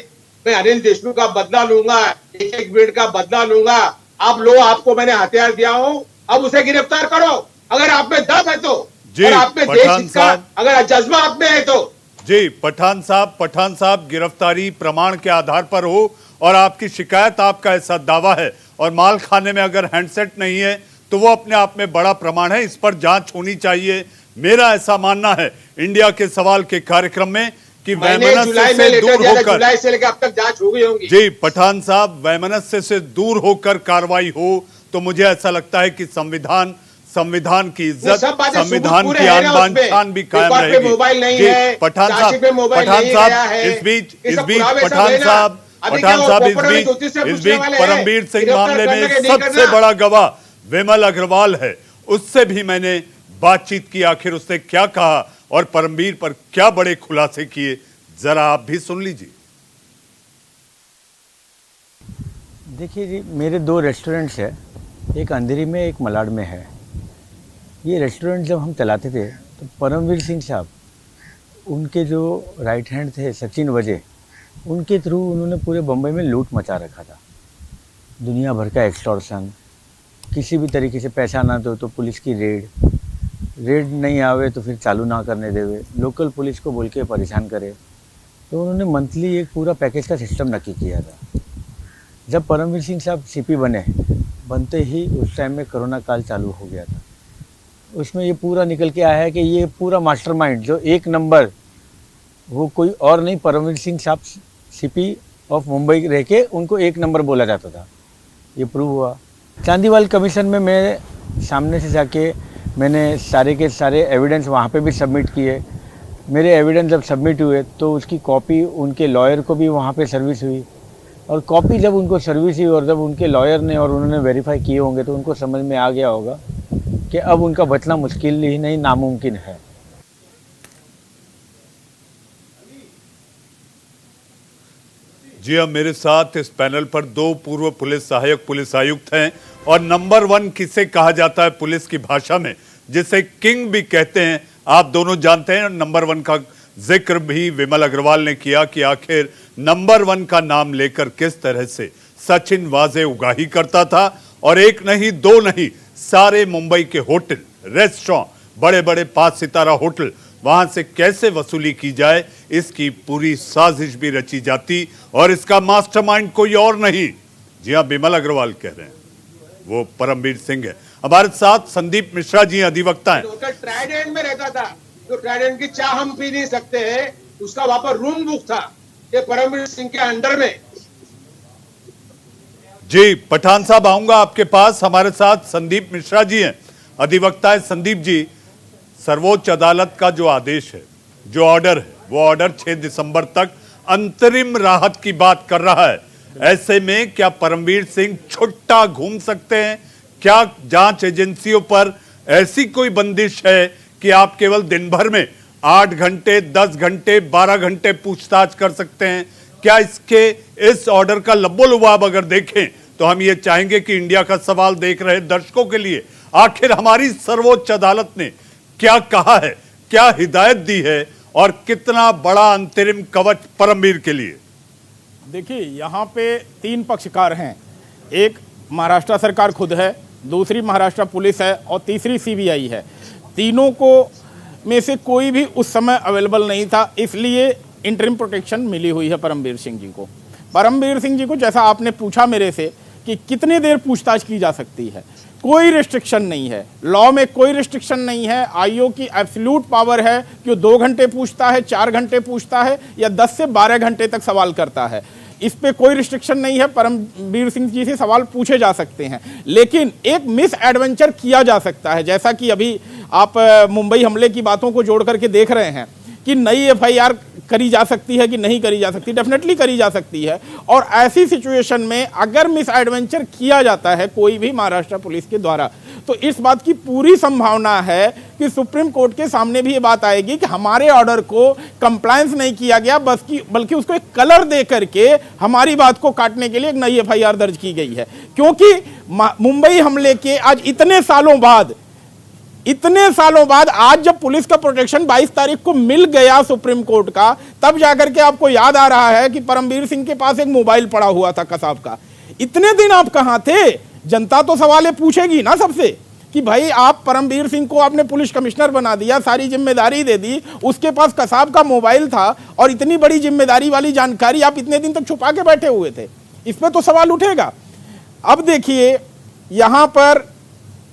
मैं अनिल देशमुख का बदला लूंगा, एक मिनट का बदला लूंगा। आप लो, आपको मैंने हथियार दिया हूं, अब उसे गिरफ्तार करो अगर आप में दम है तो, और आप में देश का अगर जज्बा आप में है तो। जी पठान साहब, गिरफ्तारी प्रमाण के आधार पर हो और आपकी शिकायत, आपका ऐसा दावा है, और माल खाने में अगर हैंडसेट नहीं है तो वो अपने आप में बड़ा प्रमाण है। इस पर जांच होनी चाहिए, मेरा ऐसा मानना है। इंडिया के सवाल के कार्यक्रम में कि वैमनस्य से दूर होकर, जुलाई से लेकर अब तक जांच हो गई होगी। जी पठान साहब, वैमनस्य से दूर होकर कार्रवाई हो तो मुझे ऐसा लगता है कि संविधान की इज्जत, संविधान की आन बान शान भी कायम रहेगी। मोबाइल नहीं जी है, पठान साहब, इस बीच परमवीर सिंह मामले में सबसे बड़ा गवाह विमल अग्रवाल है। उससे भी मैंने बातचीत की, आखिर उसने क्या कहा और परमवीर पर क्या बड़े खुलासे किए, जरा आप भी सुन लीजिए। देखिए जी, मेरे 2 रेस्टोरेंट्स है, एक अंधेरी में, एक मलाड में है। ये रेस्टोरेंट जब हम चलाते थे तो परमवीर सिंह साहब, उनके जो राइट हैंड थे सचिन वजे, उनके थ्रू उन्होंने पूरे बम्बई में लूट मचा रखा था। दुनिया भर का एक्सटॉर्शन, किसी भी तरीके से पैसा ना दो तो पुलिस की रेड नहीं आवे तो फिर चालू ना करने देवे, लोकल पुलिस को बोल के परेशान करे। तो उन्होंने मंथली एक पूरा पैकेज का सिस्टम नक्की किया था। जब परमवीर सिंह साहब सीपी बनते ही उस टाइम में कोरोना काल चालू हो गया था। उसमें ये पूरा निकल के आया है कि ये पूरा मास्टरमाइंड जो 1 नंबर, वो कोई और नहीं, परमवीर सिंह साहब सीपी ऑफ मुंबई रह के उनको 1 नंबर बोला जाता था। ये प्रूव हुआ। चांदीवाल कमीशन में मैं सामने से जाके मैंने सारे के सारे एविडेंस वहाँ पे भी सबमिट किए। मेरे एविडेंस जब सबमिट हुए तो उसकी कॉपी उनके लॉयर को भी वहाँ पे सर्विस हुई, और कॉपी जब उनको सर्विस हुई और जब उनके लॉयर ने और उन्होंने वेरीफाई किए होंगे तो उनको समझ में आ गया होगा कि अब उनका बचना मुश्किल ही नहीं, नामुमकिन है। जी हाँ, मेरे साथ इस पैनल पर दो पूर्व पुलिस सहायक पुलिस आयुक्त हैं और नंबर 1 किसे कहा जाता है पुलिस की भाषा में, जिसे किंग भी कहते हैं, आप दोनों जानते हैं। नंबर 1 का जिक्र भी विमल अग्रवाल ने किया कि आखिर नंबर 1 का नाम लेकर किस तरह से सचिन वाजे उगाही करता था और एक नहीं दो नहीं सारे मुंबई के होटल, रेस्टोरेंट, बड़े बड़े 5 सितारा होटल, वहां से कैसे वसूली की जाए इसकी पूरी साजिश भी रची जाती और इसका मास्टरमाइंड कोई और नहीं, जी हाँ विमल अग्रवाल कह रहे हैं, वो परमवीर सिंह है। हमारे साथ संदीप मिश्रा जी अधिवक्ता हैं। ट्राइडेंट में रहता था, तो ट्राइडेंट की चाय हम पी नहीं सकते हैं, उसका वहां पर रूम बुक था ये परमवीर सिंह के अंडर में। जी पठान साहब आऊंगा आपके पास, हमारे साथ संदीप मिश्रा जी हैं, अधिवक्ता है। संदीप जी, सर्वोच्च अदालत का जो आदेश है, जो ऑर्डर है, वो ऑर्डर 6 दिसंबर तक अंतरिम राहत की बात कर रहा है। ऐसे में क्या परमवीर सिंह छुट्टा घूम सकते हैं? क्या जांच एजेंसियों पर ऐसी कोई बंदिश है कि आप केवल दिन भर में 8 घंटे, 10 घंटे, 12 घंटे पूछताछ कर सकते हैं? क्या इस ऑर्डर का लब्बो-लुबाब अगर देखें तो हम ये चाहेंगे कि इंडिया का सवाल देख रहे दर्शकों के लिए आखिर हमारी सर्वोच्च अदालत ने क्या कहा है, क्या हिदायत दी है और कितना बड़ा अंतरिम कवच परमवीर के लिए? देखिए, यहाँ पे 3 पक्षकार हैं। एक महाराष्ट्र सरकार खुद है, दूसरी महाराष्ट्र पुलिस है और तीसरी सीबीआई है। तीनों को में से कोई भी उस समय अवेलेबल नहीं था, इसलिए इंटरिम प्रोटेक्शन मिली हुई है परमवीर सिंह जी को। परमवीर सिंह जी को, जैसा आपने पूछा मेरे से कि कितनी देर पूछताछ की जा सकती है, कोई रिस्ट्रिक्शन नहीं है, लॉ में कोई रिस्ट्रिक्शन नहीं है। आईओ की एब्सोल्यूट पावर है कि वो 2 घंटे पूछता है, 4 घंटे पूछता है या 10 से 12 घंटे तक सवाल करता है, इस पे कोई रिस्ट्रिक्शन नहीं है। परमवीर सिंह जी से सवाल पूछे जा सकते हैं, लेकिन एक मिस एडवेंचर किया जा सकता है, जैसा कि अभी आप मुंबई हमले की बातों को जोड़ करके देख रहे हैं कि नई एफआईआर करी जा सकती है कि नहीं करी जा सकती, डेफिनेटली करी जा सकती है। और ऐसी सिचुएशन में अगर मिस एडवेंचर किया जाता है कोई भी महाराष्ट्र पुलिस के द्वारा, तो इस बात की पूरी संभावना है कि सुप्रीम कोर्ट के सामने भी ये बात आएगी कि हमारे ऑर्डर को कंप्लायंस नहीं किया गया, बल्कि उसको एक कलर दे करके हमारी बात को काटने के लिए एक नई एफआईआर दर्ज की गई है। क्योंकि मुंबई हमले के आज इतने सालों बाद आज जब पुलिस का प्रोटेक्शन 22 तारीख को मिल गया सुप्रीम कोर्ट का, तब जाकर के आपको याद आ रहा है कि परमवीर सिंह के पास एक मोबाइल पड़ा हुआ था कसाब का। इतने दिन आप कहां थे? जनता तो सवाल पूछेगी ना सबसे कि भाई आप परमवीर सिंह को आपने पुलिस कमिश्नर बना दिया, सारी जिम्मेदारी दे दी, उसके पास कसाब का मोबाइल था और इतनी बड़ी जिम्मेदारी वाली जानकारी आप इतने दिन तक छुपा के बैठे हुए थे, इस पर तो सवाल उठेगा। अब देखिए, यहां पर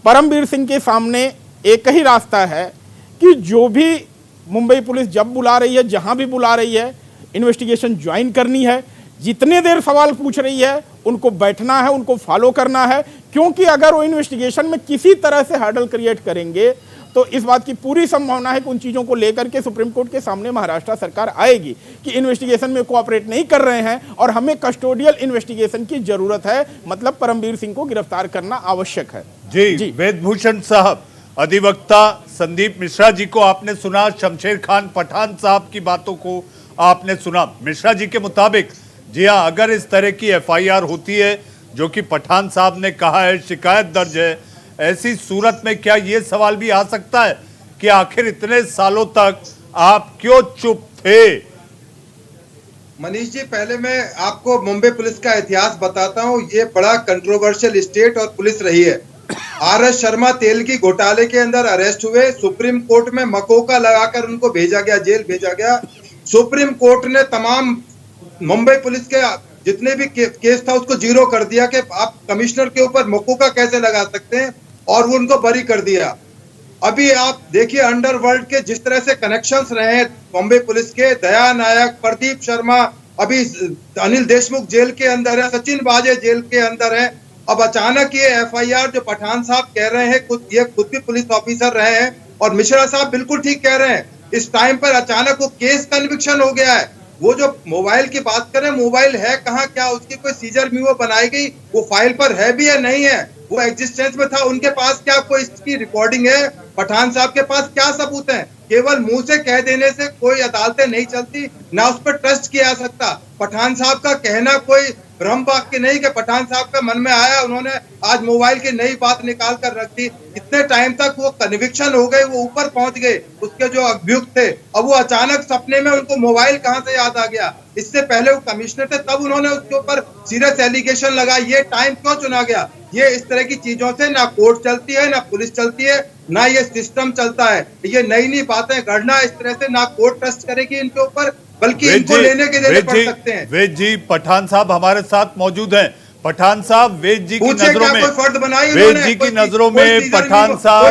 परमवीर सिंह के सामने एक ही रास्ता है कि जो भी मुंबई पुलिस जब बुला रही है, जहां भी बुला रही है, इन्वेस्टिगेशन ज्वाइन करनी है। जितने देर सवाल पूछ रही है उनको बैठना है, उनको फॉलो करना है, क्योंकि अगर वो इन्वेस्टिगेशन में किसी तरह से हर्डल क्रिएट करेंगे तो इस बात की पूरी संभावना है कि उन चीज़ों को लेकर के सुप्रीम कोर्ट के सामने महाराष्ट्र सरकार आएगी कि इन्वेस्टिगेशन में कोऑपरेट नहीं कर रहे हैं और हमें कस्टोडियल इन्वेस्टिगेशन की जरूरत है, मतलब परमवीर सिंह को गिरफ्तार करना आवश्यक है। जी वेदभूषण साहब, अधिवक्ता संदीप मिश्रा जी को आपने सुना, शमशेर खान पठान साहब की बातों को आपने सुना। मिश्रा जी के मुताबिक जी हाँ, अगर इस तरह की एफआईआर होती है जो कि पठान साहब ने कहा है शिकायत दर्ज है, ऐसी सूरत में क्या ये सवाल भी आ सकता है कि आखिर इतने सालों तक आप क्यों चुप थे? मनीष जी, पहले मैं आपको मुंबई पुलिस का इतिहास बताता हूँ। ये बड़ा कंट्रोवर्शियल स्टेट और पुलिस रही है। आर.एस. शर्मा तेल की घोटाले के अंदर अरेस्ट हुए, सुप्रीम कोर्ट में मकोका लगाकर उनको भेजा गया, जेल भेजा गया। सुप्रीम कोर्ट ने तमाम मुंबई पुलिस के जितने भी केस था उसको जीरो कर दिया कि आप कमिश्नर के ऊपर मकोका कैसे लगा सकते हैं, और वो उनको बरी कर दिया। अभी आप देखिए अंडरवर्ल्ड के जिस तरह से कनेक्शंस रहे हैं मुंबई पुलिस के, दया नायक, प्रदीप शर्मा, अभी अनिल देशमुख जेल के अंदर है, सचिन वाजे जेल के अंदर है। अब अचानक ये एफआईआर जो पठान साहब कह रहे हैं, ये खुद भी पुलिस ऑफिसर रहे हैं, और मिश्रा साहब बिल्कुल ठीक कह रहे हैं, इस टाइम पर अचानक वो केस कन्विक्शन हो गया है। वो जो मोबाइल की बात करें, मोबाइल है कहाँ, क्या उसकी कोई सीजर मीमो बनाई गई, वो फाइल पर है भी या नहीं है, वो एग्जिस्टेंस में था, उनके पास क्या कोई इसकी रिकॉर्डिंग है, पठान साहब के पास क्या सबूत है? केवल मुंह से कह देने से कोई अदालतें नहीं चलती, ना उस पर ट्रस्ट किया जा सकता। पठान साहब का कहना कोई ब्रह्म वाक्य नहीं कि पठान साहब का मन में आया, उन्होंने आज मोबाइल की नई बात निकाल कर रख दी। इतने टाइम तक वो कन्विक्शन हो गए, वो ऊपर पहुंच गए, उसके जो अभियुक्त थे, अब वो अचानक सपने में उनको मोबाइल कहां से याद आ गया। इससे पहले वो कमिश्नर थे, तब उन्होंने उसके ऊपर सीरियस एलिगेशन लगाया। ये टाइम क्यों चुना गया? ये इस तरह की चीजों से ना कोर्ट चलती है, ना पुलिस चलती है, ना ये सिस्टम चलता है। ये नई नई बातें गढ़ना इस तरह से, ना कोर्ट ट्रस्ट करेगी इनके ऊपर, बल्कि इनको लेने के देने पड़ सकते हैं। वेद जी, पठान साहब हमारे साथ मौजूद हैं। पठान साहब, वेद जी की नजरों में, वेद जी की नजरों में पठान साहब,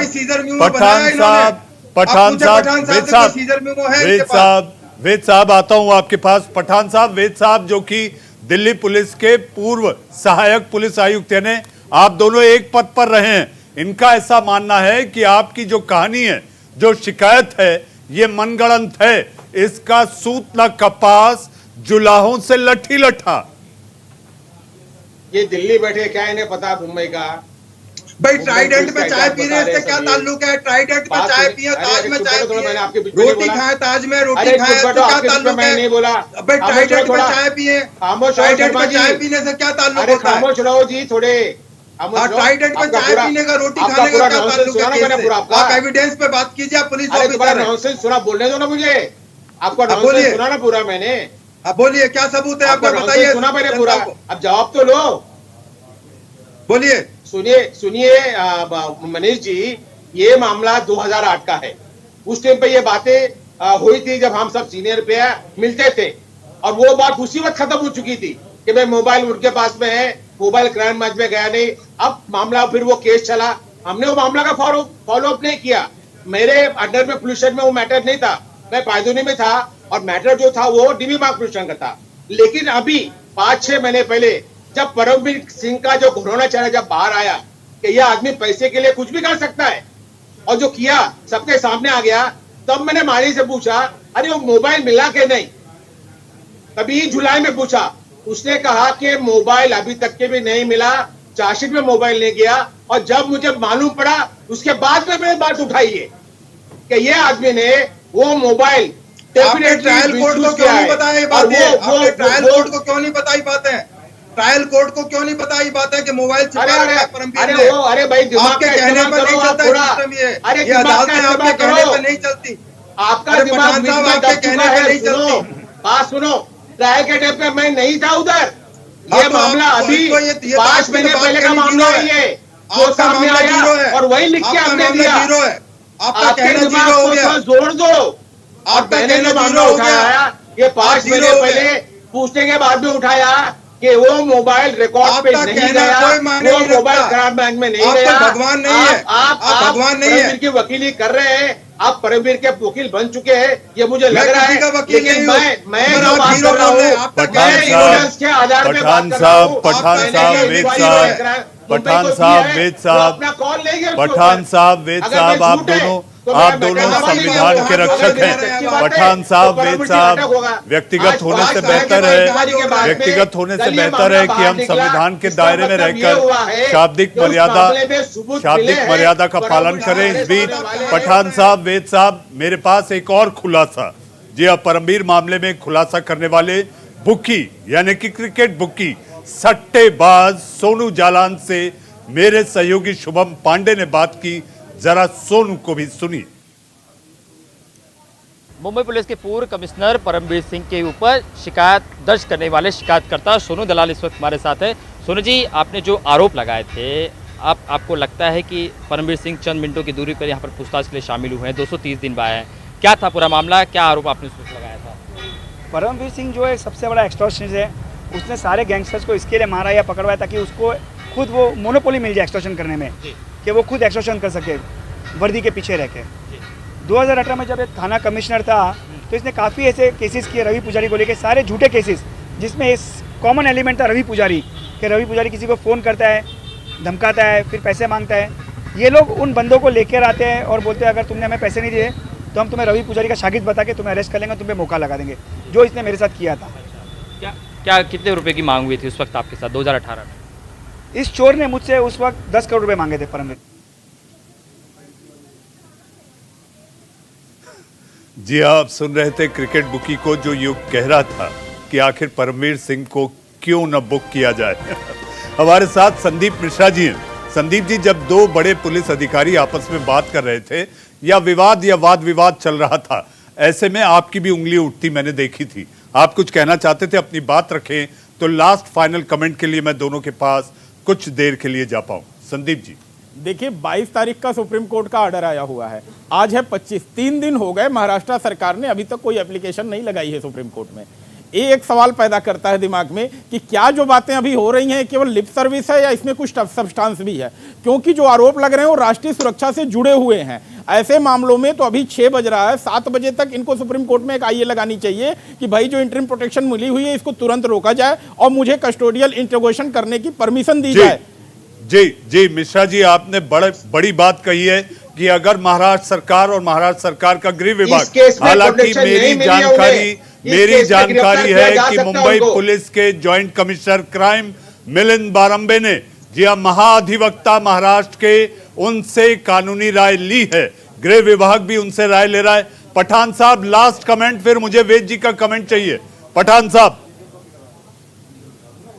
वेद साहब आता हूं आपके पास। पठान साहब, वेद साहब जो कि दिल्ली पुलिस के पूर्व सहायक पुलिस आयुक्त यानी आप दोनों एक पद पर रहे हैं, इनका ऐसा मानना है कि आपकी जो कहानी है, जो शिकायत है, ये मनगढ़ंत है, इसका सूत न कपास, जुलाहों से लठी लठा। ये दिल्ली बैठे क्या इन्हें पता मुंबई का? भाई ट्राइडेंट पे चाय पीने से क्या ताल्लुक है? ट्राइडेंट पे चाय पिए, ताज में चाय पिए, रोटी खाए ताज में, रोटी खाए तो क्या ताल्लुक है? नहीं बोला भाई ट्राइडेंट पे चाय पिए, ट्राइडेंट पे चाय पीने से क्या ताल्लुक होता है? खामोश रहो जी थोड़े। ट्राइडेंट पे चाय पीने का, रोटी खाने का क्या ताल्लुक है? आप एविडेंस पे बात कीजिए, पुलिस ऑफिसर है। सुना, बोलने दो ना मुझे, आपको नॉनसेंस सुना ना पूरा मैंने। अब बोलिए, क्या सबूत है आपका? बताइए। सुना मैंने पूरा, अब जवाब तो लो। बोलिए। सुनिए मनीष जी, ये मामला 2008 का है। उस टाइम पे ये बातें हुई थी जब हम सब सीनियर पे मिलते थे, और वो बात उसी वक्त खत्म हो चुकी थी कि भाई मोबाइल उनके पास में है, मोबाइल क्राइम ब्रांच में गया नहीं। अब मामला, फिर वो केस चला, हमने वो मामला का फॉलो अप नहीं किया। मेरे अंडर में पोल्यूशन में वो मैटर नहीं था, मैं पायदुनी में था, और मैटर जो था वो डीबी मार्ग पोल्यूशन का था। लेकिन अभी 5-6 महीने पहले जब परमवीर सिंह का जो घोरना चेहरा जब बाहर आया कि यह आदमी पैसे के लिए कुछ भी कर सकता है, और जो किया सबके सामने आ गया, तब मैंने माली से पूछा, अरे वो मोबाइल मिला के नहीं? तभी जुलाई में पूछा, उसने कहा कि मोबाइल अभी तक के भी नहीं मिला, चार्जशीट में मोबाइल नहीं गया। और जब मुझे मालूम पड़ा उसके बाद में मैंने बात उठाई है कि ये आदमी ने वो मोबाइल ट्रायल कोर्ट को क्यों नहीं बताई बातें? ट्रायल कोर्ट को क्यों नहीं बताई बातें? ट्रायल कोर्ट को क्यों नहीं बताई बातें कि मोबाइल अरे भाई आपके कहने पर नहीं चलता सिस्टम, ये अदालतें आपके कहने पर नहीं चलती, आपका दिमाग साहब आपके कहने पर नहीं चलती। बात सुनो, ट्रायल के टाइम पे मैं नहीं था उधर, ये मामला अभी 5 महीने पहले का मामला है। ये जो सामने आया और वही लिख के हमने दिया। आपका कहना जीरो हो गया, जोड़ दो। आपका कहना मामला उठाया, ये 5 महीने पहले पूछने के बाद में उठाया कि वो मोबाइल रिकॉर्ड पे नहीं गया, वो मोबाइल क्राइम ब्रांच में नहीं गया। भगवान नहीं है, आप भगवान नहीं है। परमवीर की वकीली कर रहे हैं, आप परमवीर के वकील बन चुके हैं, ये मुझे लग रहा है। लेकिन मैं जो बात कर रहा हूँ, पठान साहब, वेद साहब, पठान साहब, वेद साहब, आप दोनों संविधान के रक्षक हैं। पठान साहब, वेद साहब, व्यक्तिगत होने से बेहतर है कि हम संविधान के दायरे में रहकर शाब्दिक मर्यादा का पालन करें। इस बीच पठान साहब, वेद साहब, मेरे पास एक और खुलासा, जी हाँ, परमवीर मामले में खुलासा करने वाले बुकी यानी कि क्रिकेट बुकी सट्टेबाज सोनू जालान से मेरे सहयोगी शुभम पांडे ने बात की। जरा सोनू को भी सुनिए। मुंबई पुलिस के पूर्व कमिश्नर परमवीर सिंह के ऊपर शिकायत दर्ज करने वाले शिकायतकर्ता सोनू दलाल इस वक्त हमारे साथ है। सोनू जी, आपने जो आरोप लगाए थे, आपको लगता है कि परमवीर सिंह चंद मिनटों की दूरी पर यहाँ पर पूछताछ के लिए शामिल हुए हैं, 230 दिन बाद हैं, क्या था पूरा मामला, क्या आरोप आपने उस वक्त लगाया था? परमवीर सिंह जो है सबसे बड़ा एक्सटॉर्शनिस्ट है, उसने सारे गैंगस्टर्स को इसके लिए मारा या पकड़वाया ताकि उसको खुद वो मोनोपोली मिल जाए एक्सटॉर्शन करने में, कि वो खुद एक्सटॉर्शन कर सके वर्दी के पीछे रह के। 2018 में जब एक थाना कमिश्नर था तो इसने काफ़ी ऐसे केसेस किए रवि पुजारी को लेके, सारे झूठे केसेस, जिसमें इस कॉमन एलिमेंट था रवि पुजारी, कि रवि पुजारी किसी को फ़ोन करता है, धमकाता है, फिर पैसे मांगता है। ये लोग उन बंदों को लेकर आते हैं और बोलते हैं अगर तुमने हमें पैसे नहीं दिए तो हम तुम्हें रवि पुजारी का शागिद बता के तुम्हें अरेस्ट कर लेंगे, तुम्हें मौका लगा देंगे, जो इसने मेरे साथ किया था। क्या कितने रुपए की मांग हुई थी उस वक्त आपके साथ 2018 में? इस चोर ने मुझसे उस वक्त 10 करोड़ रुपए मांगे थे परमवीर। जी आप सुन रहे थे क्रिकेट बुकी को, जो ये कह रहा था कि आखिर परमवीर सिंह को क्यों न बुक किया जाए। हमारे साथ संदीप मिश्रा जी हैं। संदीप जी, जब दो बड़े पुलिस अधिकारी आपस में बात कर रहे थे या विवाद या वाद विवाद चल रहा था, ऐसे में आपकी भी उंगली उठती मैंने देखी थी। आप कुछ कहना चाहते थे, अपनी बात रखें तो लास्ट फाइनल कमेंट के लिए मैं दोनों के पास कुछ देर के लिए जा पाऊं। संदीप जी, देखिए 22 तारीख का सुप्रीम कोर्ट का ऑर्डर आया हुआ है, आज है 25, 3 दिन हो गए। महाराष्ट्र सरकार ने अभी तक कोई एप्लीकेशन नहीं लगाई है सुप्रीम कोर्ट में। ये एक सवाल पैदा करता है दिमाग में कि क्या जो बातें अभी हो रही हैं केवल लिप सर्विस है या इसमें कुछ सब्सटेंस भी है, क्योंकि जो आरोप लग रहे हैं वो राष्ट्रीय सुरक्षा से जुड़े हुए हैं। ऐसे मामलों में तो अभी 6 बज रहा है, 7 बजे तक इनको सुप्रीम कोर्ट में एक आईए लगानी चाहिए कि भाई जो इंटरिम प्रोटेक्शन मिली हुई है इसको तुरंत रोका जाए और मुझे कस्टोडियल इंट्रोगेशन करने की परमिशन दी जाए। जी मिश्रा जी, आपने बड़ी बात कही है कि अगर महाराष्ट्र सरकार और महाराष्ट्र सरकार का गृह विभाग, हालांकि मेरी जानकारी है कि मुंबई पुलिस के जॉइंट कमिश्नर क्राइम मिलिंद बारंबे ने, जी हाँ, महाधिवक्ता महाराष्ट्र के, उनसे कानूनी राय ली है। गृह विभाग भी उनसे राय ले रहा है। पठान साहब, लास्ट कमेंट, फिर मुझे वेद जी का कमेंट चाहिए। पठान साहब,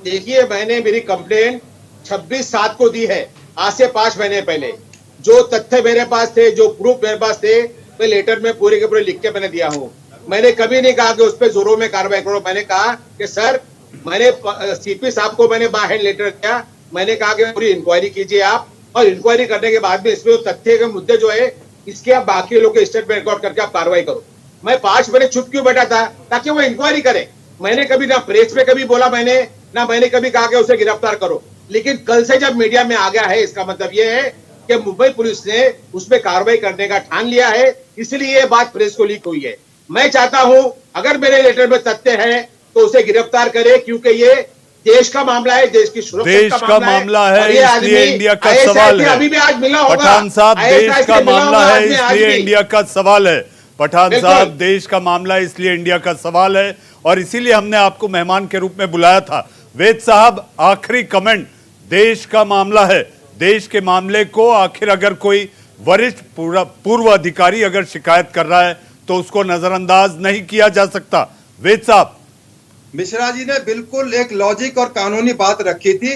देखिए, मैंने मेरी कंप्लेन 26/7 को दी है, आज से 5 महीने पहले। जो तथ्य मेरे पास थे, जो प्रूफ मेरे पास थे, मैं लेटर में पूरे के पूरे लिख के मैंने दिया हूँ। मैंने कभी नहीं कहा कि उस पर जोरों में कार्रवाई करो। मैंने कहा कि सर, मैंने सीपी साहब को मैंने बाय लेटर दिया, मैंने कहा कि पूरी इंक्वायरी कीजिए आप, और इंक्वायरी करने के बाद में इसमें तथ्य के मुद्दे जो है इसके आप बाकी लोग के स्टेटमेंट रिकॉर्ड करके आप कार्रवाई करो। मैं 5 महीने चुप क्यों बैठा था? ताकि वो इंक्वायरी करे। मैंने कभी ना प्रेस में कभी बोला, मैंने कभी कहा कि उसे गिरफ्तार करो। लेकिन कल से जब मीडिया में आ गया है, इसका मतलब ये है कि मुंबई पुलिस ने उसमें कार्रवाई करने का ठान लिया है, इसलिए ये बात प्रेस को लीक हुई है। मैं चाहता हूं अगर मेरे लेटर में तथ्य है तो उसे गिरफ्तार करे, क्योंकि ये देश का मामला है, देश की सुरक्षा का मामला है, इसलिए इंडिया का सवाल है। अभी भी आज मिला होगा। पठान साहब, देश का मामला है इसलिए इंडिया का सवाल है। पठान साहब, देश का मामला है इसलिए इंडिया का सवाल है, और इसीलिए हमने आपको मेहमान के रूप में बुलाया था। वेद साहब, आखिरी कमेंट। देश का मामला है, देश के मामले को आखिर अगर कोई वरिष्ठ पूर्व अधिकारी अगर शिकायत कर रहा है तो उसको नजरअंदाज नहीं किया जा सकता। वेद साहब, मिश्रा जी ने बिल्कुल एक लॉजिक और कानूनी बात रखी थी।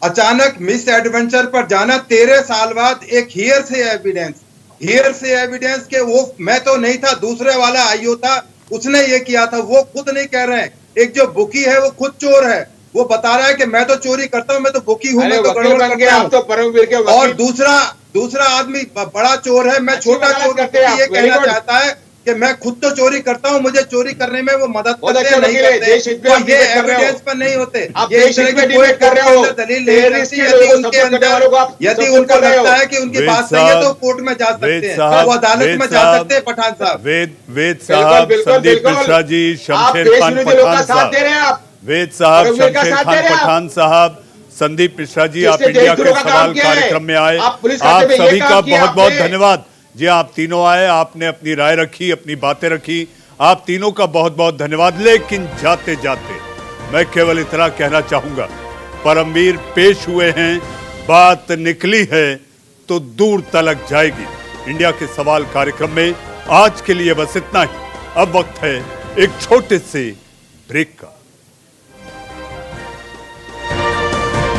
अचानक मिस एडवेंचर पर जाना, 13 साल बाद एक हियर से एविडेंस के, वो मैं तो नहीं था, दूसरे वाला आईओ था, उसने ये किया था। वो खुद नहीं कह रहे हैं। एक जो बुकी है वो खुद चोर है, वो बता रहा है कि मैं तो चोरी करता हूं, मैं तो बुकी हूं, मैं तो गड़बड़ करता हूं। तो परमवीर के और दूसरा आदमी बड़ा चोर है, मैं छोटा चोर करते हैं। ये कहना चाहता है कि मैं खुद तो चोरी करता हूं, मुझे चोरी करने में वो मदद करते हैं, नहीं करते। तो ये एविडेंस पर नहीं होते। ये इस तरह की कोई दलील नहीं करती। यदि उनको लगता है कि उनकी बात सही है तो कोर्ट में जा सकते हैं, वो अदालत में जा सकते हैं। पठान साहब, वेद साहब, संदीप मिश्रा जी, शमशेर खान पठान साहब, वेद साहब, शमशेर खान पठान साहब, संदीप मिश्रा जी, आप इंडिया के सवाल कार्यक्रम में आए। आप सभी का बहुत बहुत धन्यवाद। जी, आप तीनों आए, आपने अपनी राय रखी, अपनी बातें रखी, आप तीनों का बहुत बहुत धन्यवाद। लेकिन जाते जाते मैं केवल इतना कहना चाहूंगा, परमवीर पेश हुए हैं, बात निकली है तो दूर तलक जाएगी। इंडिया के सवाल कार्यक्रम में आज के लिए बस इतना ही। अब वक्त है एक छोटे से ब्रेक का।